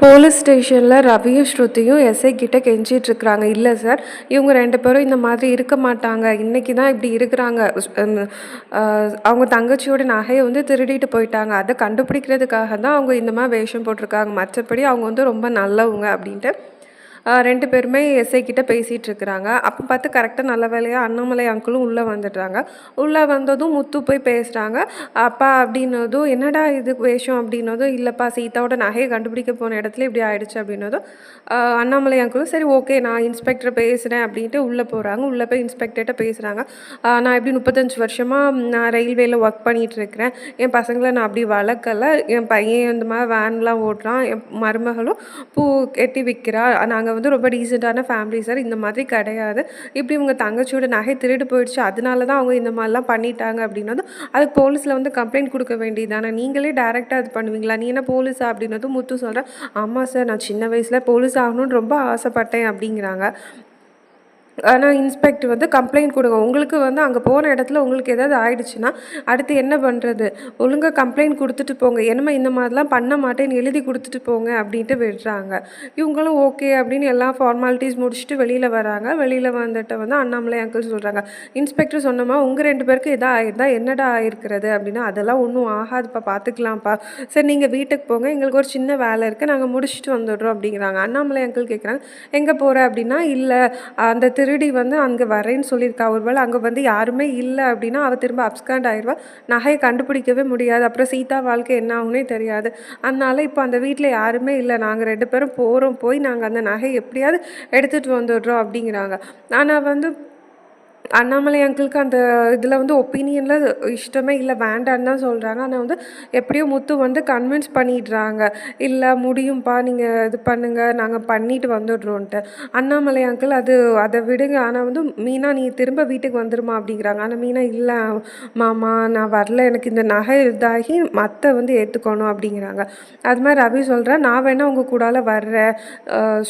Police ஸ்டேஷன்ல ரவியும், ஸ்ருதியும் SI கிட்ட கெஞ்சிட்ருக்காங்க. "இல்ல சார், இவங்க 2 பேரும் இந்த மாதிரி இருக்க மாட்டாங்க. இன்னைக்கு தான் இப்படி இருக்கிறாங்க. அவங்க தங்கச்சியோட நகைய வந்து திருடிட்டு போயிட்டாங்க. அத கண்டுபிடிக்கிறதுக்காக தான் அவங்க இந்த மாரி வேஷம் போட்டிருக்காங்க. மற்றபடி அவங்க வந்து ரொம்ப நல்லவங்க" அப்படின்ட்டு 2 பேருமே எஸ்ஐ கிட்ட பேசிகிட்ருக்குறாங்க. அப்போ பார்த்து கரெக்டாக நல்ல வேளையா அண்ணாமலை அங்கிளும் உள்ளே வந்துடுறாங்க. உள்ளே வந்ததும் முத்து போய் பேசுகிறாங்க. அப்பா அப்படின்னதும், "என்னடா இது வேஷம்?" அப்படின்னதும், "இல்லைப்பா, சீதாவோட நகையை கண்டுபிடிக்க போன இடத்துல இப்படி ஆயிடுச்சு" அப்படின்னதும் அண்ணாமலை அங்கிளும், "சரி ஓகே, நான் இன்ஸ்பெக்டர் பேசுகிறேன்" அப்படின்ட்டு உள்ளே போகிறாங்க. உள்ளே போய் இன்ஸ்பெக்டர்கிட்ட பேசுகிறாங்க. "நான் எப்படி 35 வருஷமாக நான் ரயில்வேல ஒர்க் பண்ணிகிட்ருக்கிறேன். என் பசங்களை நான் அப்படி வளர்க்கலை. என் பையன் இந்த மாதிரி வேன்லாம் ஓட்டுறான். என் மருமகளும் பூ கட்டி விற்கிறா. நாங்கள் வந்து ரொம்ப டீசெண்டான ஃபேமிலி சார். இந்த மாதிரி கிடையாது. இப்படி உங்கள் தங்கச்சியோட நகை திருடு போயிடுச்சு. அதனால தான் அவங்க இந்த மாதிரிலாம் பண்ணிட்டாங்க" அப்படின்னதும், "அதுக்கு போலீஸில் வந்து கம்ப்ளைண்ட் கொடுக்க வேண்டியதானே. நீங்களே டைரெக்டாக இது பண்ணுவீங்களா? நீ என்ன போலீஸா?" அப்படின்னதும் முத்து சொல்கிறேன், "ஆமாம் சார், நான் சின்ன வயசில் போலீஸ் ஆகணும்னு ரொம்ப ஆசைப்பட்டேன்" அப்படிங்கிறாங்க. ஆனால் இன்ஸ்பெக்டர் வந்து, "கம்ப்ளைண்ட் கொடுங்க. உங்களுக்கு வந்து அங்கே போன இடத்துல உங்களுக்கு ஏதாவது ஆயிடுச்சுன்னா அடுத்து என்ன பண்ணுறது? ஒழுங்காக கம்ப்ளைண்ட் கொடுத்துட்டு போங்க. என்னம்மா இந்த மாதிரிலாம் பண்ண மாட்டேன்னு எழுதி கொடுத்துட்டு போங்க" அப்படின்ட்டு விடுறாங்க. இவங்களும் ஓகே அப்படின்னு எல்லா ஃபார்மாலிட்டிஸ் முடிச்சுட்டு வெளியில் வராங்க. வெளியில் வந்துட்டு வந்து அண்ணாமலை அங்கிள் சொல்கிறாங்க, "இன்ஸ்பெக்டர் சொன்னம்மா, உங்கள் 2 பேருக்கு எதாவது ஆயிருந்தா என்னடா ஆயிருக்கிறது?" அப்படின்னா, "அதெல்லாம் ஒன்றும் ஆகாதுப்பா, பார்த்துக்கலாம்ப்பா. சரி நீங்கள் வீட்டுக்கு போங்க. எங்களுக்கு ஒரு சின்ன வேலை இருக்குது. நாங்கள் முடிச்சுட்டு வந்துடுறோம்" அப்படிங்கிறாங்க. அண்ணாமலை அங்கிள் கேட்குறாங்க, "எங்கே போகிற?" அப்படின்னா, "இல்லை, அந்த திருடி வந்து அங்கே வரேன்னு சொல்லியிருக்கா. ஒருவேளை அங்கே வந்து யாருமே இல்லை அப்படின்னா அவள் திரும்ப அப்ஸ்காண்ட் ஆயிடுவா. நகையை கண்டுபிடிக்கவே முடியாது. அப்புறம் சீதா வாழ்க்கை என்ன ஆகுனே தெரியாது. அதனால இப்போ அந்த வீட்டில் யாருமே இல்லை. நாங்கள் 2 பேரும் போகிறோம். போய் நாங்கள் அந்த நகை எப்படியாவது எடுத்துகிட்டு வந்துடுறோம்" அப்படிங்கிறாங்க. ஆனால் வந்து அண்ணாமலை அங்கிளுக்கு அந்த இதில் வந்து ஒப்பீனியனில் இஷ்டமே இல்லை, வேண்டான்னு தான் சொல்கிறாங்க. ஆனால் வந்து எப்படியோ முத்து வந்து கன்வின்ஸ் பண்ணிடுறாங்க. "இல்லை முடியும்ப்பா, நீங்கள் இது பண்ணுங்கள், நாங்கள் பண்ணிட்டு வந்துடுறோன்ட்டு." அண்ணாமலை அங்கிள், அதை விடுங்க. ஆனால் வந்து, "மீனா, நீ திரும்ப வீட்டுக்கு வந்துருமா" அப்படிங்கிறாங்க. ஆனால் மீனா, "இல்லை மாமா, நான் வரல. எனக்கு இந்த நகை இதாகி மற்ற வந்து ஏற்றுக்கணும்" அப்படிங்கிறாங்க. அது மாதிரி ரவி சொல்கிறேன், "நான் வேணால் உங்கள் கூடால வர்றேன்.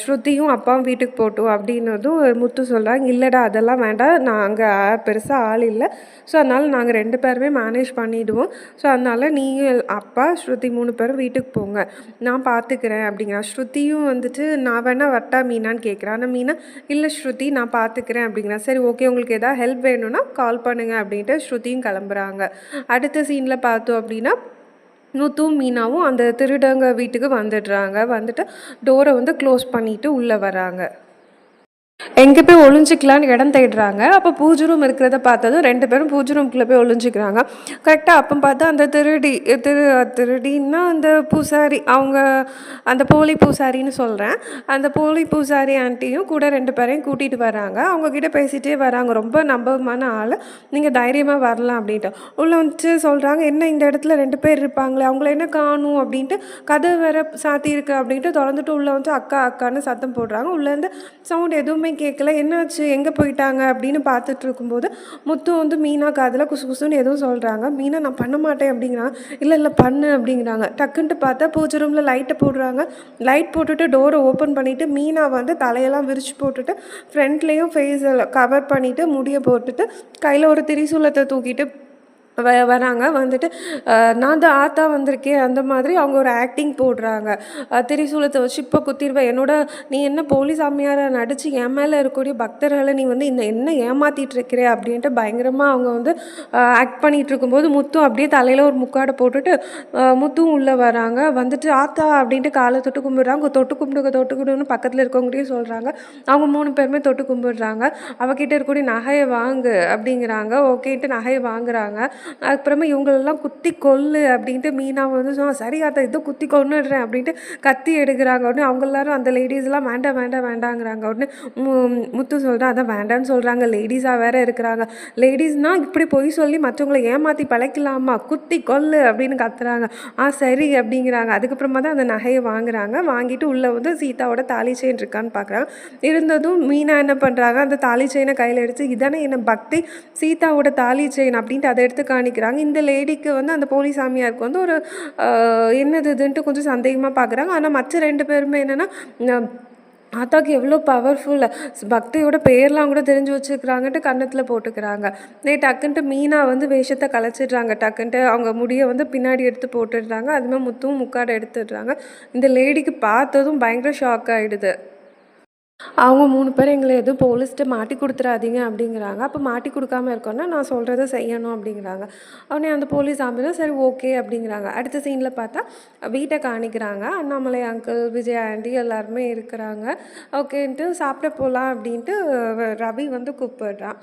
ஸ்ருதியும் அப்பாவும் வீட்டுக்கு போகட்டும்" அப்படின்னதும் முத்து சொல்கிறாங்க, "இல்லைடா, அதெல்லாம் வேண்டாம். நான் அங்கே பெருசாக ஆள் இல்லை. ஸோ அதனால் நாங்கள் 2 பேருமே மேனேஜ் பண்ணிவிடுவோம். ஸோ அதனால் நீயும் அப்பா, ஸ்ருதி 3 பேரும் வீட்டுக்கு போங்க. நான் பார்த்துக்கிறேன்" அப்படிங்கிறா. ஸ்ருதியும் வந்துட்டு, "நான் வேணால் வரட்டா மீனான்னு" கேட்குறா. ஆனால் மீனா, "இல்லை ஸ்ருதி, நான் பார்த்துக்கிறேன்" அப்படிங்கிறா. "சரி ஓகே, உங்களுக்கு எதாவது ஹெல்ப் வேணும்னா கால் பண்ணுங்கள்" அப்படின்ட்டு ஸ்ருதியும் கிளம்புறாங்க. அடுத்த சீனில் பார்த்தோம் அப்படின்னா, முத்துவும் மீனாவும் அந்த திருடங்க வீட்டுக்கு வந்துடுறாங்க. வந்துட்டு டோரை வந்து க்ளோஸ் பண்ணிவிட்டு உள்ளே வராங்க. எங்கே போய் ஒளிஞ்சிக்கலான்னு இடம் தேடுறாங்க. அப்போ பூஜை ரூம் இருக்கிறத பார்த்ததும் 2 பேரும் பூஜை ரூம்குள்ளே போய் ஒளிஞ்சிக்கிறாங்க. கரெக்டாக அப்போ பார்த்தா அந்த திருடின்னா அந்த பூசாரி, அவங்க அந்த போலி பூசாரின்னு சொல்கிறேன். அந்த போலி பூசாரி ஆண்டியும் கூட 2 பேரையும் கூட்டிகிட்டு வராங்க. அவங்கக்கிட்ட பேசிகிட்டே வராங்க. ரொம்ப நம்பகமான ஆள், நீங்கள் தைரியமாக வரலாம் அப்படின்ட்டு. உள்ளே வந்துட்டு சொல்கிறாங்க, "என்ன இந்த இடத்துல 2 பேர் இருப்பாங்களே, அவங்கள என்ன காணும்?" அப்படின்ட்டு. "கதவு வேற சாத்தியிருக்கு" அப்படின்ட்டு திறந்துட்டு உள்ளே வந்து அக்கா அக்கான்னு சத்தம் போடுறாங்க. உள்ளேருந்து சவுண்ட் எதுவுமே கேட்கல. "என்னாச்சு, எங்கே போயிட்டாங்க?" அப்படின்னு பார்த்துட்டு இருக்கும்போது முத்து வந்து மீனா காதில் குசு குசுன்னு எதுவும் சொல்கிறாங்க. மீனா, "நான் பண்ண மாட்டேன்" அப்படிங்கிறாங்க. "இல்லை இல்லை, பண்ணு" அப்படிங்கிறாங்க. டக்குன்ட்டு பார்த்தா பூஜை ரூமில் லைட்டை போடுறாங்க. லைட் போட்டுட்டு டோரை ஓப்பன் பண்ணிவிட்டு மீனா வந்து தலையெல்லாம் விரித்து போட்டுட்டு ஃப்ரண்ட்லேயும் ஃபேஸில் கவர் பண்ணிவிட்டு முடியை போட்டுட்டு கையில் ஒரு திரிசூலத்தை தூக்கிட்டு வராங்க. வந்துட்டு "நான் தான் ஆத்தா வந்திருக்கேன்" அந்த மாதிரி அவங்க ஒரு ஆக்டிங் போடுறாங்க. திரிசூலத்தை வச்சு, "இப்போ குத்திடுவேன். நீ என்ன போலி சாமியாரை நடித்து என் மேலே இருக்கக்கூடிய பக்தர்களை நீ வந்து என்ன ஏமாற்றிட்டு இருக்கிறே" அப்படின்ட்டு பயங்கரமாக அவங்க வந்து ஆக்ட் பண்ணிகிட்டு இருக்கும்போது முத்து அப்படியே தலையில் ஒரு முக்காடை போட்டுட்டு முத்துவும் உள்ளே வராங்க. வந்துட்டு, "ஆத்தா" அப்படின்ட்டு காலை தொட்டு கும்பிடுறாங்க. "தொட்டு கும்பிடுங்க, தொட்டு கும்பிடுன்னு" பக்கத்தில் இருக்கவங்ககிட்டயும் சொல்கிறாங்க. அவங்க 3 பேருமே தொட்டு கும்பிடுறாங்க. "அவகிட்ட இருக்கக்கூடிய நகையை வாங்கு" அப்படிங்கிறாங்க. ஓகேன்ட்டு நகையை வாங்குறாங்க. அதுக்கப்புறமா, "இவங்களெல்லாம் குத்தி கொல்லு" அப்படின்ட்டு மீனா வந்து "சரி ஆத்தா, இதோ குத்தி கொன்னுடுறேன்" அப்படின்ட்டு கத்தி எடுக்கிறாங்க. உடனே அவங்க எல்லாரும், அந்த லேடிஸ்லாம் வேண்டாம் வேண்டாம் வேண்டாங்கிறாங்க. உடனே முத்து சொல்கிறேன், "அதான் வேண்டான்னு சொல்கிறாங்க, லேடிஸாக வேற இருக்கிறாங்க. லேடிஸ்னால் இப்படி பொய் சொல்லி மற்றவங்களை ஏமாற்றி பழைக்கலாமா? குத்தி கொல்லு" அப்படின்னு கத்துறாங்க. சரி" அப்படிங்கிறாங்க. அதுக்கப்புறமா தான் அந்த நகையை வாங்குறாங்க. வாங்கிட்டு உள்ளே வந்து சீதாவோட தாலி செயின் இருக்கான்னு பார்க்குறாங்க. இருந்ததும் மீனா என்ன பண்ணுறாங்க, அந்த தாலி செயினை கையில் எடுத்து, "இதானே என்ன பக்தி, சீதாவோட தாலி செயின்" அப்படின்ட்டு அதை எடுத்து காணிக்கிறாங்க. இந்த லேடிக்கு வந்து, அந்த போலி சாமியாருக்கு வந்து ஒரு என்னது இதுன்ட்டு கொஞ்சம் சந்தேகமாக பார்க்குறாங்க. ஆனால் மற்ற 2 பேருமே என்னென்னா, ஆத்தாக்கு எவ்வளோ பவர்ஃபுல்லா பக்தியோட பேர்லாம் கூட தெரிஞ்சு வச்சுருக்கிறாங்கன்ட்டு கன்னத்தில் போட்டுக்கிறாங்க. டக்குன்ட்டு மீனா வந்து வேஷத்த கலைச்சிடுறாங்க. டக்குன்ட்டு அவங்க முடிய வந்து பின்னாடி எடுத்து போட்டுடுறாங்க. அதுமாதிரி முத்துவும் முக்காட எடுத்துடுறாங்க. இந்த லேடிக்கு பார்த்ததும் பயங்கர ஷாக் ஆயிடுது. அவங்க 3 பேரும் எங்கள எதுவும் போலீஸ்ட்ட மாட்டி குடுத்துறாதீங்க அப்படிங்கிறாங்க. அப்ப மாட்டி குடுக்காம இருக்கோன்னா, நான் சொல்றத செய்யணும் அப்படிங்கிறாங்க. உடனே அந்த போலீஸ் ஆம்புலன்ஸ் சரி ஓகே அப்படிங்கிறாங்க. அடுத்த சீன்ல பார்த்தா வீட்ட காணிக்கிறாங்க. அண்ணாமலை அங்கிள், விஜய் ஆண்டி எல்லாருமே இருக்கிறாங்க. ஓகேன்ட்டு சாப்பிட போலாம் அப்படின்ட்டு ரவி வந்து கூப்பிடுறான்.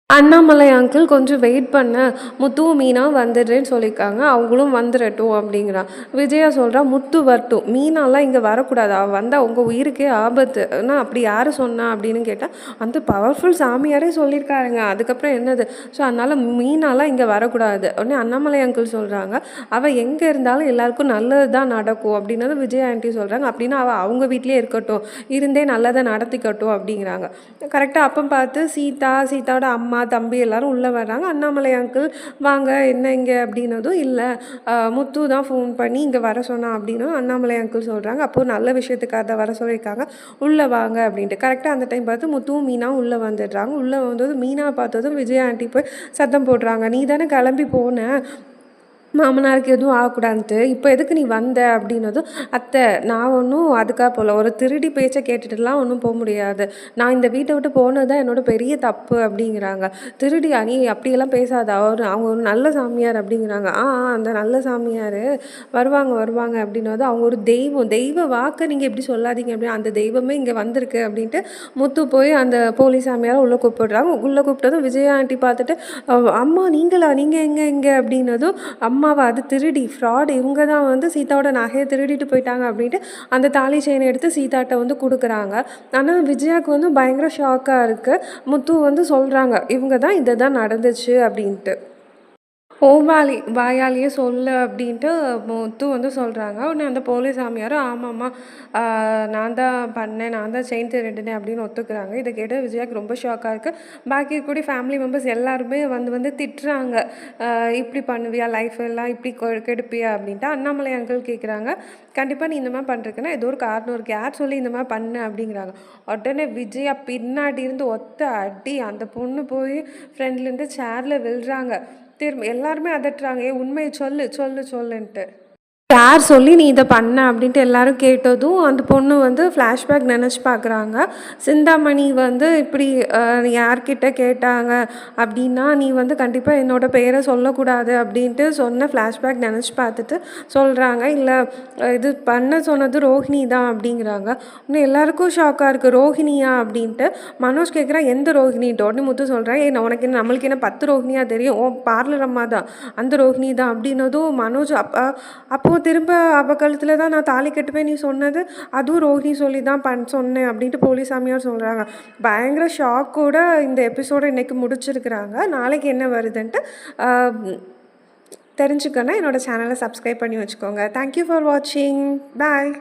அண்ணாமலை அங்கிள் கொஞ்சம் வெயிட் பண்ணு. முத்துவும் மீனாவும் வந்துடுறேன்னு சொல்லியிருக்காங்க. அவங்களும் வந்துரட்டும் அப்படிங்கிறான். விஜயா சொல்றா, முத்து வரட்டும். மீனாலாம் இங்க வரக்கூடாது. அவ வந்தா உங்க உயிருக்கே ஆபத்து. அப்படி யாரு சொன்னா அப்படின்னு கேட்டா, அந்த பவர்ஃபுல் சாமியாரே சொல்லியிருக்காருங்க. அதுக்கப்புறம் என்னது? ஸோ அதனால மீனாலாம் இங்க வரக்கூடாது. உடனே அண்ணாமலை அங்கிள் சொல்றாங்க, அவ எங்க இருந்தாலும் எல்லாருக்கும் நல்லது தான் நடக்கும் அப்படின்னது விஜயா ஆண்டி சொல்றாங்க. அப்படின்னா அவ அவங்க வீட்லயே இருக்கட்டும். இருந்தே நல்லதை நடத்திக்கட்டும் அப்படிங்கிறாங்க. கரெக்ட்டா அப்ப பார்த்து சீதாவோட அம்மா, தம்பி எல்லாரும் உள்ள வர்றாங்க. அண்ணாமலை அங்கிள் வாங்க என்ன இங்க அப்படின்னதும், இல்ல முத்து தான் ஃபோன் பண்ணி இங்க வர சொன்னான் அப்படின்னும் அண்ணாமலை அங்கிள் சொல்றாங்க. அப்போ நல்ல விஷயத்துக்காக தான் வர சொல்லியிருக்காங்க. உள்ள வாங்க அப்படின்ட்டு. கரெக்ட்டா அந்த டைம் பார்த்து முத்துவும் மீனாவும் உள்ள வந்துடுறாங்க. உள்ள வந்ததும் மீனாவ பார்த்ததும் விஜயா ஆண்டி போய் சத்தம் போடுறாங்க. நீ தானே கிளம்பி போன. மாமனாருக்கு எதுவும் ஆகக்கூடாதுன்ட்டு. இப்போ எதுக்கு நீ வந்த அப்படின்னதும், அத்தை நான் ஒன்றும் அதுக்காக போகல. ஒரு திருடி பேச்ச கேட்டுட்டுலாம் ஒன்றும் முடியாது. நான் இந்த வீட்டை விட்டு போனது தான் என்னோட பெரிய தப்பு அப்படிங்கிறாங்க. திருடியா நீ? அப்படியெல்லாம் பேசாத. அவங்க ஒரு நல்ல சாமியார் அப்படிங்கிறாங்க. அந்த நல்ல சாமியார் வருவாங்க வருவாங்க அப்படின்னதும், அவங்க ஒரு தெய்வம். தெய்வ வாக்க நீங்கள் எப்படி சொல்லாதீங்க அப்படின்னு அந்த தெய்வமே இங்கே வந்திருக்கு அப்படின்ட்டு முத்து போய் அந்த போலீஸ் சாமியாரை உள்ளே கூப்பிடுறாங்க. உள்ளே கூப்பிட்டதும் விஜயா ஆண்டி பார்த்துட்டு, அம்மா நீங்களா? நீங்கள் எங்கே அப்படின்னதும், அம்மாவா? அது திருடி ஃப்ராடு. இவங்க தான் வந்து சீதாவோட நகையை திருடிட்டு போயிட்டாங்க அப்படின்ட்டு அந்த தாலி செயினை எடுத்து சீதாட்ட வந்து கொடுக்குறாங்க. ஆனால் விஜயாவுக்கு வந்து பயங்கர ஷாக்காக இருக்குது. முத்து வந்து சொல்கிறாங்க, இவங்க தான் இதை தான் நடந்துச்சு அப்படின்ட்டு. வாயாலேயே சொல்லு அப்படின்ட்டு முத்து வந்து சொல்கிறாங்க. உடனே அந்த போலீஸ் சாமியாரும் ஆமாம்மா நான் தான் பண்ணேன், நான் தான் செயின் திருடினேன் அப்படின்னு ஒத்துக்கிறாங்க. இதை கேட்டு விஜயாவுக்கு ரொம்ப ஷாக்காக இருக்குது. பாக்கி இருக்கக்கூடிய ஃபேமிலி மெம்பர்ஸ் எல்லாருமே வந்து திட்டுறாங்க. இப்படி பண்ணுவியா, லைஃப் எல்லாம் இப்படி கெடுப்பியா அப்படின்ட்டு. அண்ணாமலை அங்கிள் கேட்குறாங்க, கண்டிப்பாக நீ இந்த மாதிரி பண்ணுறதுக்குன்னா ஏதோ ஒரு காரணம் இருக்குது, யார் சொல்லி இந்த மாதிரி பண்ணு அப்படிங்கிறாங்க. உடனே விஜயா பின்னாடி இருந்து ஒத்த அடி. அந்த பொண்ணு போய் ஃப்ரெண்ட்லேருந்து சேரில் விழுறாங்க. திரும்ப எல்லாருமே அதட்டுறாங்க, உண்மையை சொல்லு சொல்லு சொல்லுன்ட்டு. யார் சொல்லி நீ இதை பண்ண அப்படின்ட்டு எல்லாரும் கேட்டதும் அந்த பொண்ணு வந்து ஃப்ளாஷ்பேக் நினச்சி பார்க்குறாங்க. சிந்தாமணி வந்து இப்படி யார்கிட்ட கேட்டாங்க அப்படின்னா, நீ வந்து கண்டிப்பாக என்னோட பேரை சொல்லக்கூடாது அப்படின்ட்டு சொன்ன ஃப்ளாஷ்பேக் நினச்சி பார்த்துட்டு சொல்கிறாங்க. இல்லை இது பண்ண சொன்னது ரோஹிணி தான் அப்படிங்கிறாங்க. இன்னும் எல்லாருக்கும் ஷாக்காக இருக்குது. ரோஹிணியா அப்படின்ட்டு. மனோஜ் கேட்குறா, எந்த ரோஹிணின்ட்டு. உடனே முத்து சொல்கிறேன், உனக்கு என்ன, நம்மளுக்கு என்ன 10 ரோஹிணியாக தெரியும், ஓ பார்லர் அம்மா தான், அந்த ரோஹிணி தான் அப்படின்னதும் மனோஜ் அப்போது திரும்ப அவ கழுத்தில் தான் நான் தாலி கட்டுவேன் நீ சொன்னது, அதுவும் ரோஹிணி சொல்லி தான் சொன்னேன் அப்படின்ட்டு போலீஸ் சாமியார் சொல்கிறாங்க. பயங்கர ஷாக்கோட இந்த எபிசோடை இன்றைக்கி முடிச்சிருக்கிறாங்க. நாளைக்கு என்ன வருதுன்ட்டு தெரிஞ்சுக்கணும். என்னோடய சேனலை சப்ஸ்கிரைப் பண்ணி வச்சுக்கோங்க. தேங்க்யூ ஃபார் வாட்சிங். பாய்.